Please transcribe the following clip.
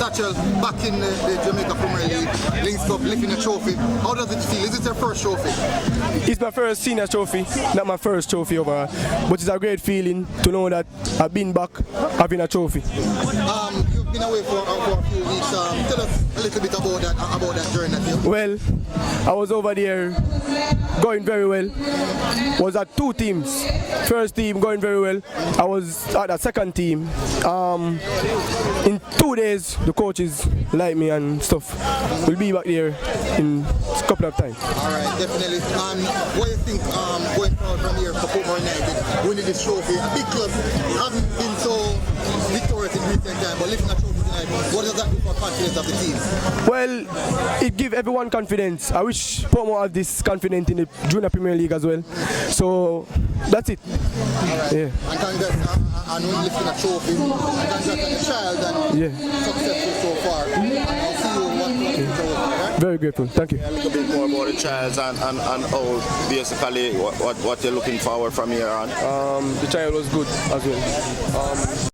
Satchwell back in the Jamaica Premier League, Lynks Cup, lifting a trophy. How does it feel? Is it your first trophy? It's my first senior trophy, not my first trophy overall. But it's a great feeling to know that I've been back having a trophy. You've been away for a few weeks. Tell us a little bit about that journey. Well, I was over there going very well. Was at 2 teams. First team going very well. I was at the second team. In 2 days, the coaches like me and stuff. We'll be back there in a couple of times. All right, definitely. What do you think going forward from here for Portmore United, winning this trophy? A big club, haven't been so victorious in recent time, but lifting a trophy tonight, what does that do for confidence of the team? Well, it gives everyone confidence. I wish Portmore had this confidence in the Junior Premier League as well. So that's it. All right. Yeah. And congrats on lifting a trophy. And congrats on the child and successful so far. And I'll see you what Very grateful. Thank you. A little bit more about the child and how basically what you're looking forward from here on. The child was good as well.